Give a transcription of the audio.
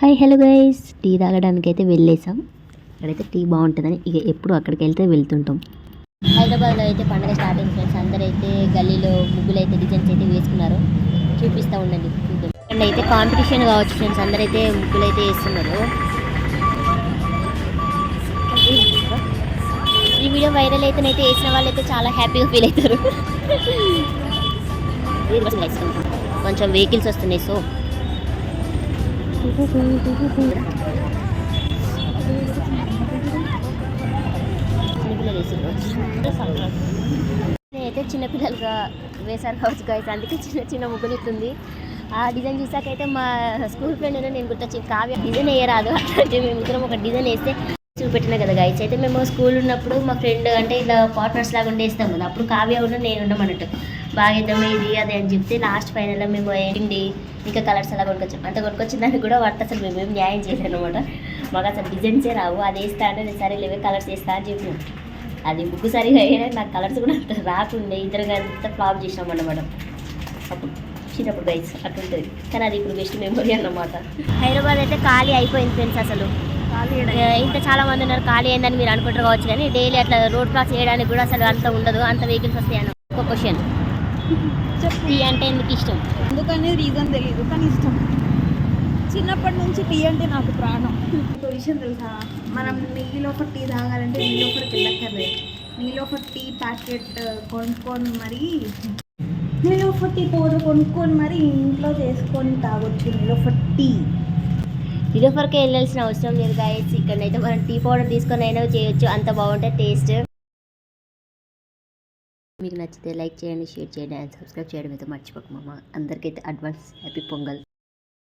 Hi hello guys, tea తాగడానికి అయితే వెళ్ళేసాం. అక్కడైతే టీ బాగుంటుందని ఇక ఎప్పుడు అక్కడికి వెళ్తే వెళ్తుంటాం. హైదరాబాద్లో అయితే పండుగ స్టార్ట్ అయింది ఫ్రెండ్స్. అందరైతే గల్లీలో ముగ్గులు అయితే డిజైన్స్ అయితే వేసుకున్నారు. చూపిస్తూ ఉండండి చూద్దాం. అండ్ అయితే కాంపిటీషన్ కావచ్చు ఫ్రెండ్స్, అందరైతే ముగ్గులు అయితే వేస్తున్నారు. ఈ వీడియో వైరల్ అయితేనైతే వేసిన వాళ్ళు అయితే చాలా హ్యాపీగా ఫీల్ అవుతారు. కొంచెం వెహికల్స్ వస్తున్నాయి, సో అయితే చిన్నపిల్లలుగా వేశారు కావచ్చు గైస్, అందుకే చిన్న చిన్న ముగ్గులు ఇస్తుంది. ఆ డిజైన్ చూసాకైతే మా స్కూల్ ఫ్రెండ్ నేను గుర్తొచ్చింది, కావ్య డిజైన్ వేయరాదు అంటే మేము ఇద్దరం ఒక డిజైన్ వేస్తే చూపెట్టినా కదా గైస్. అయితే మేము స్కూల్ ఉన్నప్పుడు మా ఫ్రెండ్ అంటే ఇలా పార్ట్నర్స్ లాగా ఉండేస్తాం కదా, అప్పుడు కావ్య ఉన్న నేను ఉండమన్నట్టు బాగా ఇద్దాము ఇది అదే అని చెప్తే లాస్ట్ ఫైనల్లో మేము ఏంటి ఇంకా కలర్స్ అలా కొనుక్కొచ్చాం. అంత కొనుక్కొచ్చిన దానికి కూడా వాటి అసలు మేమేం న్యాయం చేయలేదు అనమాట. మాకు అసలు డిజైన్సే రావు. అది వేస్తా అంటే నేను సరే లేవే కలర్స్ వేస్తా అని చెప్పినాం. అది ముగ్గు సరిగా వేయడానికి నాకు కలర్స్ కూడా అంత రాకుండే, ఇద్దరు అంతా ఫ్లాప్ చేసినాం అన్నమాట. అప్పుడు చిన్నప్పుడు గైస్ అట్లుంటుంది, కానీ అది ఇప్పుడు బెస్ట్ మెమొరీ అన్నమాట. హైదరాబాద్ అయితే ఖాళీ అయిపోయింది ఫ్రెండ్స్. అసలు ఇంత చాలా మంది ఉన్నారు, ఖాళీ అయిందని మీరు అనుకుంటారు కావచ్చు, కానీ డైలీ అట్లా రోడ్ క్రాస్ చేయడానికి కూడా అసలు అంత ఉండదు, అంత వెహికల్స్ వస్తాయి అన్న. ఒక క్వశ్చన్, టీ అంటే ఎందుకు ఇష్టం? ఎందుకనే రీజన్ తెలియదు, కానీ ఇష్టం. చిన్నప్పటి నుంచి టీ అంటే నాకు ప్రాణం. ఒక విషయం తెలుసా, మనం నీలోఫర్ టీ తాగాలంటే నీలోఫర్కి వెళ్ళక్కర్లేదు. నీలోఫర్ టీ ప్యాకెట్ కొనుక్కొని మరి నీలోఫర్ టీ పౌడర్ కొనుక్కొని మరి ఇంట్లో చేసుకొని తాగొచ్చు నీలోఫర్ టీ. నీలోఫర్కే వెళ్ళాల్సిన అవసరం లేదు గైస్. ఇక్కడైతే మనం టీ పౌడర్ తీసుకొని అయినా చేయొచ్చు, అంత బాగుంటుంది టేస్ట్. మీకు నచ్చితే లైక్ చేయండి, షేర్ చేయండి అండ్ సబ్స్క్రైబ్ చేయడం అయితే మర్చిపోకమమ్మ. అందరికైతే అడ్వాన్స్ హ్యాపీ పొంగల్.